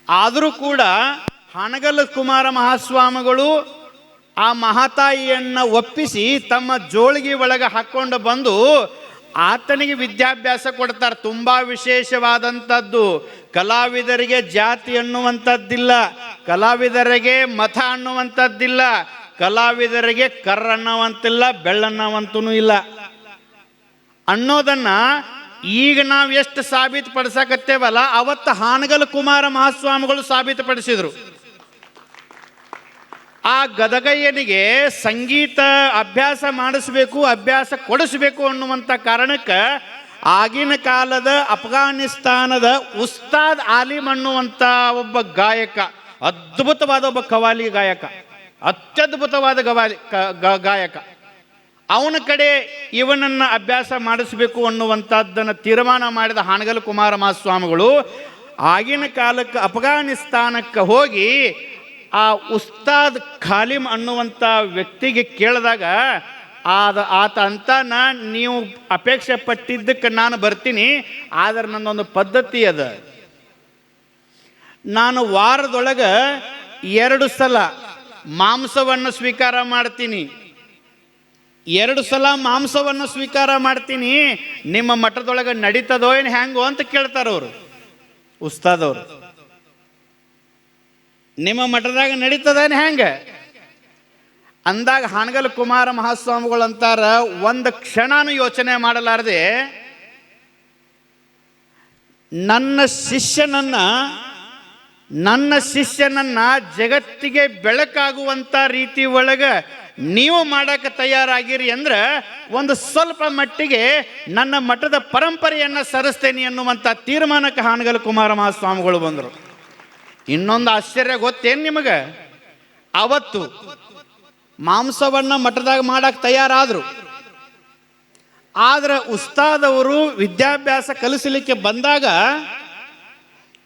ಆದರೂ ಕೂಡ ಹಾನಗಲ್ ಕುಮಾರ ಮಹಾಸ್ವಾಮಿಗಳು ಆ ಮಹಾತಾಯಿಯನ್ನು ಒಪ್ಪಿಸಿ ತಮ್ಮ ಜೋಳಿಗೆ ಒಳಗೆ ಹಾಕ್ಕೊಂಡು ಬಂದು ಆತನಿಗೆ ವಿದ್ಯಾಭ್ಯಾಸ ಕೊಡ್ತಾರೆ. ತುಂಬ ವಿಶೇಷವಾದಂಥದ್ದು. ಕಲಾವಿದರಿಗೆ ಜಾತಿ ಅನ್ನುವಂಥದ್ದಿಲ್ಲ, ಕಲಾವಿದರಿಗೆ ಮತ ಅನ್ನುವಂಥದ್ದಿಲ್ಲ, ಕಲಾವಿದರಿಗೆ ಕರ್ರನ್ನವಂತಿಲ್ಲ, ಬೆಳ್ಳನ್ನವಂತೂ ಇಲ್ಲ ಅನ್ನೋದನ್ನು ಈಗ ನಾವು ಎಷ್ಟು ಸಾಬೀತುಪಡಿಸಕತ್ತೇವಲ್ಲ, ಅವತ್ತು ಹಾನಗಲ್ ಕುಮಾರ ಮಹಾಸ್ವಾಮಿಗಳು ಸಾಬೀತುಪಡಿಸಿದರು. ಆ ಗದಗಯ್ಯನಿಗೆ ಸಂಗೀತ ಅಭ್ಯಾಸ ಮಾಡಿಸ್ಬೇಕು, ಅಭ್ಯಾಸ ಕೊಡಿಸ್ಬೇಕು ಅನ್ನುವಂಥ ಕಾರಣಕ್ಕೆ ಆಗಿನ ಕಾಲದ ಅಫ್ಘಾನಿಸ್ತಾನದ ಉಸ್ತಾದ್ ಆಲಿಮ್ ಅನ್ನುವಂಥ ಒಬ್ಬ ಗಾಯಕ, ಅದ್ಭುತವಾದ ಒಬ್ಬ ಕವಾಲಿ ಗಾಯಕ, ಅತ್ಯದ್ಭುತವಾದ ಗಾಯಕ, ಅವನ ಕಡೆ ಇವನನ್ನು ಅಭ್ಯಾಸ ಮಾಡಿಸ್ಬೇಕು ಅನ್ನುವಂಥದ್ದನ್ನು ತೀರ್ಮಾನ ಮಾಡಿದ ಹಾನಗಲ್ ಕುಮಾರ ಮಹಾಸ್ವಾಮಿಗಳು ಆಗಿನ ಕಾಲಕ್ಕೆ ಅಫ್ಘಾನಿಸ್ತಾನಕ್ಕೆ ಹೋಗಿ ಆ ಉಸ್ತಾದ್ ಖಾಲಿಮ್ ಅನ್ನುವಂಥ ವ್ಯಕ್ತಿಗೆ ಕೇಳಿದಾಗ ಆತ ಅಂತಾನ, ನೀವು ಅಪೇಕ್ಷೆ ಪಟ್ಟಿದ್ದಕ್ಕೆ ನಾನು ಬರ್ತೀನಿ, ಆದರೆ ನನ್ನೊಂದು ಪದ್ಧತಿ ಅದ, ನಾನು ವಾರದೊಳಗೆ 2 ಸಲ ಮಾಂಸವನ್ನು ಸ್ವೀಕಾರ ಮಾಡ್ತೀನಿ, 2 ಸಲ ಮಾಂಸವನ್ನು ಸ್ವೀಕಾರ ಮಾಡ್ತೀನಿ, ನಿಮ್ಮ ಮಠದೊಳಗೆ ನಡೀತದೋ ಏನು ಹ್ಯಾಂಗೋ ಅಂತ ಕೇಳ್ತಾರವರು ಉಸ್ತಾದವರು. ನಿಮ್ಮ ಮಠದಾಗ ನಡೀತದೇನು ಹೆಂಗೆ ಅಂದಾಗ ಹಾನಗಲ್ ಕುಮಾರ ಮಹಾಸ್ವಾಮಿಗಳು ಅಂತಾರ, ಒಂದು ಕ್ಷಣನೂ ಯೋಚನೆ ಮಾಡಲಾರದೆ ನನ್ನ ಶಿಷ್ಯನನ್ನ ಜಗತ್ತಿಗೆ ಬೆಳಕಾಗುವಂಥ ರೀತಿ ಒಳಗೆ ನೀವು ಮಾಡಕ್ಕೆ ತಯಾರಾಗಿರಿ ಅಂದ್ರೆ ಒಂದು ಸ್ವಲ್ಪ ಮಟ್ಟಿಗೆ ನನ್ನ ಮಠದ ಪರಂಪರೆಯನ್ನು ಸರಿಸ್ತೇನೆ ಅನ್ನುವಂಥ ತೀರ್ಮಾನಕ್ಕೆ ಹಾನಗಲ್ ಕುಮಾರ ಮಹಾಸ್ವಾಮಿಗಳು ಬಂದರು. ಇನ್ನೊಂದು ಆಶ್ಚರ್ಯ ಗೊತ್ತೇನು ನಿಮಗೆ? ಅವತ್ತು ಮಾಂಸವನ್ನು ಮಠದಾಗ ಮಾಡಕ್ಕೆ ತಯಾರಾದರು, ಆದರೆ ಉಸ್ತಾದವರು ವಿದ್ಯಾಭ್ಯಾಸ ಕಲಿಸಲಿಕ್ಕೆ ಬಂದಾಗ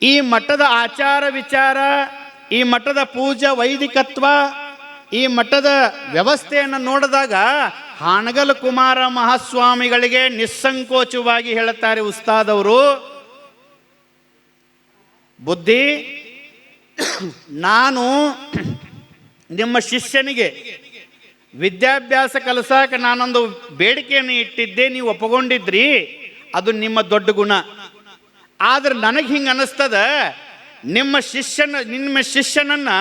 ಈ ಮಠದ ಆಚಾರ ವಿಚಾರ, ಈ ಮಠದ ಪೂಜಾ ವೈದಿಕತ್ವ, ಈ ಮಠದ ವ್ಯವಸ್ಥೆಯನ್ನು ನೋಡಿದಾಗ ಹಾನಗಲ್ ಕುಮಾರ ಮಹಾಸ್ವಾಮಿಗಳಿಗೆ ನಿಸ್ಸಂಕೋಚವಾಗಿ ಹೇಳುತ್ತಾರೆ ಉಸ್ತಾದವರು, ಬುದ್ಧಿ, ನಾನು ನಿಮ್ಮ ಶಿಷ್ಯನಿಗೆ ವಿದ್ಯಾಭ್ಯಾಸ ಕಲಿಸಕ್ಕೆ ನಾನೊಂದು ಬೇಡಿಕೆಯನ್ನು ಇಟ್ಟಿದ್ದೆ, ನೀವು ಒಪ್ಪಿಕೊಂಡಿದ್ರಿ, ಅದು ನಿಮ್ಮ ದೊಡ್ಡ ಗುಣ. ಆದ್ರೆ ನನಗೆ ಹಿಂಗೆ ಅನ್ನಿಸ್ತದ, ನಿಮ್ಮ ಶಿಷ್ಯನನ್ನು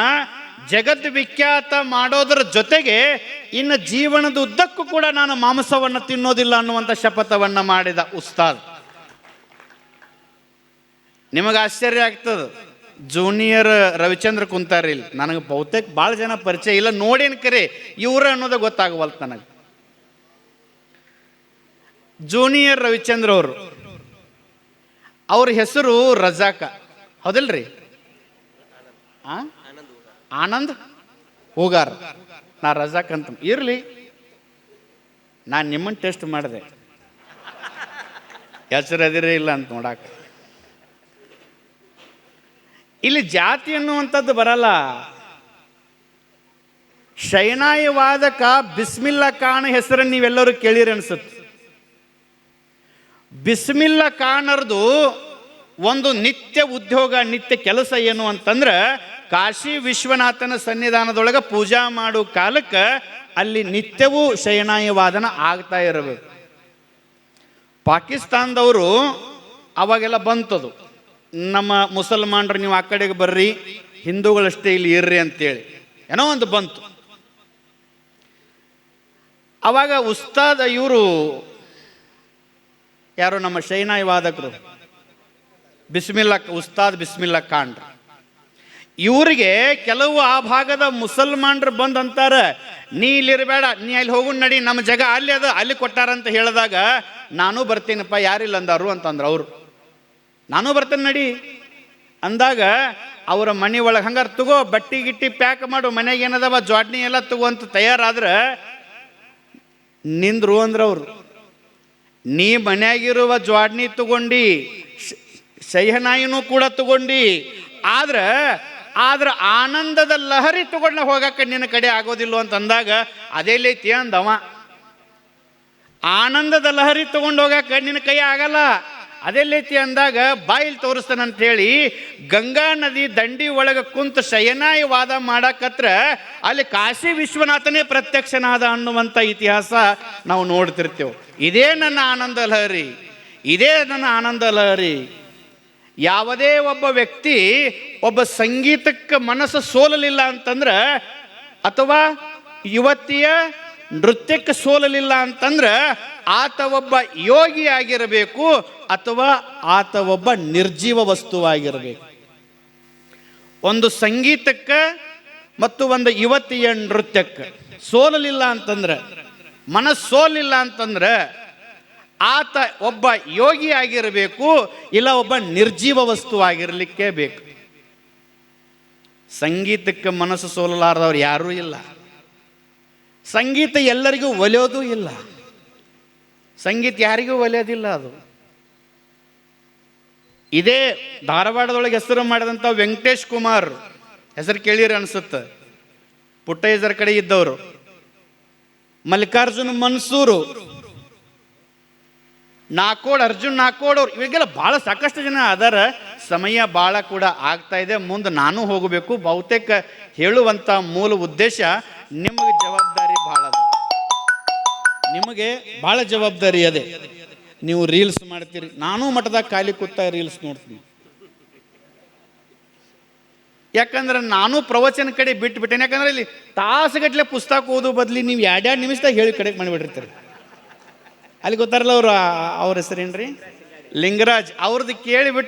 ಜಗದ್ ವಿಖ್ಯಾತ ಮಾಡೋದರ ಜೊತೆಗೆ ಇನ್ನು ಜೀವನದ ಉದ್ದಕ್ಕೂ ಕೂಡ ನಾನು ಮಾಂಸವನ್ನು ತಿನ್ನೋದಿಲ್ಲ ಅನ್ನುವಂಥ ಶಪಥವನ್ನು ಮಾಡಿದ ಉಸ್ತಾದ್. ನಿಮಗೆ ಆಶ್ಚರ್ಯ ಆಗ್ತದೆ, ಜೂನಿಯರ್ ರವಿಚಂದ್ರ ಕುಂತಾರ ಇಲ್ಲಿ, ನನಗೆ ಬಹುತೇಕ ಭಾಳ ಜನ ಪರಿಚಯ ಇಲ್ಲ, ನೋಡೇನು ಕರೆ ಇವ್ರ ಅನ್ನೋದು ಗೊತ್ತಾಗವಲ್ತು ನನಗೆ. ಜೂನಿಯರ್ ರವಿಚಂದ್ರ ಅವರು, ಅವ್ರ ಹೆಸರು ರಜಾಕ, ಹೌದಿಲ್ರಿ? ಆನಂದ್ ಹೂಗಾರ್, ನಾ ರಜಾಕ್ ಅಂತ ಇರಲಿ, ನಾನು ನಿಮ್ಮನ್ನು ಟೆಸ್ಟ್ ಮಾಡಿದೆ ಹೆಸರು ಅದಿರೇ ಇಲ್ಲ ಅಂತ ನೋಡಾಕ. ಇಲ್ಲಿ ಜಾತಿ ಅನ್ನುವಂಥದ್ದು ಬರಲ್ಲ. ಶೈನಾಯಿ ವಾದಕ ಬಿಸ್ಮಿಲ್ಲಾ ಖಾನ್ ಹೆಸರನ್ನು ನೀವೆಲ್ಲರೂ ಕೇಳಿರಿ ಅನ್ಸುತ್ತೆ. ಬಿಸ್ಮಿಲ್ಲಾ ಖಾನರ್ದು ಒಂದು ನಿತ್ಯ ಉದ್ಯೋಗ, ನಿತ್ಯ ಕೆಲಸ ಏನು ಅಂತಂದ್ರೆ, ಕಾಶಿ ವಿಶ್ವನಾಥನ ಸನ್ನಿಧಾನದೊಳಗೆ ಪೂಜಾ ಮಾಡೋ ಕಾಲಕ್ಕೆ ಅಲ್ಲಿ ನಿತ್ಯವೂ ಶಯನಾಯಿ ವಾದನ ಆಗ್ತಾ ಇರಬೇಕು. ಪಾಕಿಸ್ತಾನದವರು ಅವಾಗೆಲ್ಲ ಬಂತದು, ನಮ್ಮ ಮುಸಲ್ಮಾನರು ನೀವು ಆ ಕಡೆಗೆ ಬರ್ರಿ, ಹಿಂದೂಗಳಷ್ಟೇ ಇಲ್ಲಿ ಇರ್ರಿ ಅಂತೇಳಿ ಏನೋ ಒಂದು ಬಂತು. ಅವಾಗ ಉಸ್ತಾದ್ ಇವರು ಯಾರು ನಮ್ಮ ಶೈನಾಯಿ ವಾದಕರು, ಉಸ್ತಾದ್ ಬಿಸ್ಮಿಲ್ಲಾ ಖಾನ್, ಇವರಿಗೆ ಕೆಲವು ಆ ಭಾಗದ ಮುಸಲ್ಮಾನರು ಬಂದಂತಾರೆ, ನೀ ಇಲ್ಲಿರಬೇಡ, ನೀ ಅಲ್ಲಿ ಹೋಗು ನಡಿ, ನಮ್ಮ ಜಾಗ ಅಲ್ಲಿ ಅದು, ಅಲ್ಲಿ ಕೊಟ್ಟಾರಂತ ಹೇಳಿದಾಗ ನಾನು ಬರ್ತೀನಪ್ಪ, ಯಾರಿಲ್ಲ ಅಂದಾರು ಅಂತಂದ್ರು ಅವರು. ನಾನು ಬರ್ತೇನೆ ನಡಿ ಅಂದಾಗ ಅವರ ಮನೆ ಒಳಗೆ ಹಂಗಾರೆ ತಗೋ, ಬಟ್ಟಿ ಗಿಟ್ಟಿ ಪ್ಯಾಕ್ ಮಾಡು, ಮನೆಗೆ ಏನದವ ಜ್ವಾಡ್ನಿ ಎಲ್ಲ ತಗೋ ಅಂತ ತಯಾರಾದ್ರೆ ನಿಂದ್ರು ಅಂದ್ರೆ ಅವರು. ನೀ ಮನೆಯಾಗಿರುವ ಜ್ವಾಡ್ನಿ ತಗೊಂಡು, ಶೈಹನಾಯಿನೂ ಕೂಡ ತಗೊಂಡು, ಆದ್ರೆ ಆನಂದದ ಲಹರಿ ತಗೊಂಡ ಹೋಗಕ್ಕೆ ನಿನ್ನ ಕಡೆ ಆಗೋದಿಲ್ಲ ಅಂತ ಅಂದಾಗ ಅದೇ ಲೈತಿ ಅಂದವ. ಆನಂದದ ಲಹರಿ ತಗೊಂಡು ಹೋಗಕ್ಕೆ ನಿನ್ನ ಕೈ ಆಗಲ್ಲ, ಅದೆಲ್ಲೈತಿ ಅಂದಾಗ ಬಾಯಿಲ್ ತೋರಿಸ್ತಾನಂತ ಹೇಳಿ ಗಂಗಾ ನದಿ ದಂಡಿ ಒಳಗೆ ಕುಂತ ಶಯನಾಯಿ ವಾದ ಮಾಡಕತ್ರ ಅಲ್ಲಿ ಕಾಶಿ ವಿಶ್ವನಾಥನೇ ಪ್ರತ್ಯಕ್ಷನಾದ ಅನ್ನುವಂಥ ಇತಿಹಾಸ ನಾವು ನೋಡ್ತಿರ್ತೇವೆ. ಇದೇ ನನ್ನ ಆನಂದ ಲಹರಿ, ಇದೇ ನನ್ನ ಆನಂದ ಲಹರಿ. ಯಾವುದೇ ಒಬ್ಬ ವ್ಯಕ್ತಿ ಒಬ್ಬ ಸಂಗೀತಕ್ಕೆ ಮನಸ್ಸು ಸೋಲಲಿಲ್ಲ ಅಂತಂದ್ರೆ, ಅಥವಾ ಯುವತಿಯ ನೃತ್ಯಕ್ಕೆ ಸೋಲಲಿಲ್ಲ ಅಂತಂದ್ರೆ ಆತ ಒಬ್ಬ ಯೋಗಿ ಆಗಿರಬೇಕು, ಅಥವಾ ಆತ ಒಬ್ಬ ನಿರ್ಜೀವ ವಸ್ತುವಾಗಿರಬೇಕು. ಒಂದು ಸಂಗೀತಕ್ಕೆ ಮತ್ತು ಒಂದು ಯುವತಿಯ ನೃತ್ಯಕ್ಕೆ ಸೋಲಲಿಲ್ಲ ಅಂತಂದ್ರೆ, ಮನಸ್ಸು ಸೋಲಿಲ್ಲ ಅಂತಂದ್ರೆ ಆತ ಒಬ್ಬ ಯೋಗಿ ಆಗಿರಬೇಕು, ಇಲ್ಲ ಒಬ್ಬ ನಿರ್ಜೀವ ವಸ್ತು ಆಗಿರಲಿಕ್ಕೆ ಬೇಕು. ಸಂಗೀತಕ್ಕೆ ಮನಸ್ಸು ಸೋಲಲಾರದವ್ರು ಯಾರೂ ಇಲ್ಲ. ಸಂಗೀತ ಎಲ್ಲರಿಗೂ ಒಲಿಯೋದು ಇಲ್ಲ, ಸಂಗೀತ ಯಾರಿಗೂ ಒಲಿಯೋದಿಲ್ಲ. ಅದು ಇದೇ ಧಾರವಾಡದೊಳಗೆ ಹೆಸರು ಮಾಡಿದಂಥ ವೆಂಕಟೇಶ್ ಕುಮಾರ್ ಹೆಸರು ಕೇಳಿರಿ ಅನ್ಸುತ್ತೆ, ಪುಟ್ಟಯ್ಯರ ಕಡೆ ಇದ್ದವರು. ಮಲ್ಲಿಕಾರ್ಜುನ ಮನ್ಸೂರು, ನಾಕೋಡ್ ಅರ್ಜುನ್ ನಾಕೋಡ್ ಅವ್ರು, ಇವಾಗೆಲ್ಲ ಭಾಳ ಸಾಕಷ್ಟು ಜನ ಅದರ. ಸಮಯ ಭಾಳ ಕೂಡ ಆಗ್ತಾ ಇದೆ, ಮುಂದೆ ನಾನು ಹೋಗಬೇಕು. ಬಹುತೇಕ ಹೇಳುವಂಥ ಮೂಲ ಉದ್ದೇಶ ನಿಮಗೆ ಜವಾಬ್ದಾರಿ ಭಾಳ ಅದ, ನಿಮಗೆ ಭಾಳ ಜವಾಬ್ದಾರಿ ಅದೇ. ನೀವು ರೀಲ್ಸ್ ಮಾಡ್ತೀರಿ, ನಾನು ಮಠದಾಗ ಖಾಲಿ ಕೂತ ರೀಲ್ಸ್ ನೋಡ್ತೀನಿ. ಯಾಕಂದ್ರೆ ನಾನು ಪ್ರವಚನ ಕಡೆ ಬಿಟ್ಟುಬಿಟ್ಟೇನೆ. ಯಾಕಂದ್ರೆ ಇಲ್ಲಿ ತಾಸುಗಟ್ಟಲೆ ಪುಸ್ತಕ ಓದೋ ಬದಲಿ ನೀವು 2 ನಿಮಿಷದಾಗ ಹೇಳಿ ಕಡೆಗೆ ಮಾಡಿಬಿಟ್ಟಿರ್ತೀರಿ. ಅಲ್ಲಿ ಗೊತ್ತಾರಲ್ಲ ಅವ್ರ ಹೆಸರೇನ್ರಿ, ಲಿಂಗರಾಜ್ ಅವ್ರದ್ದು ಕೇಳಿಬಿಟ್ಟು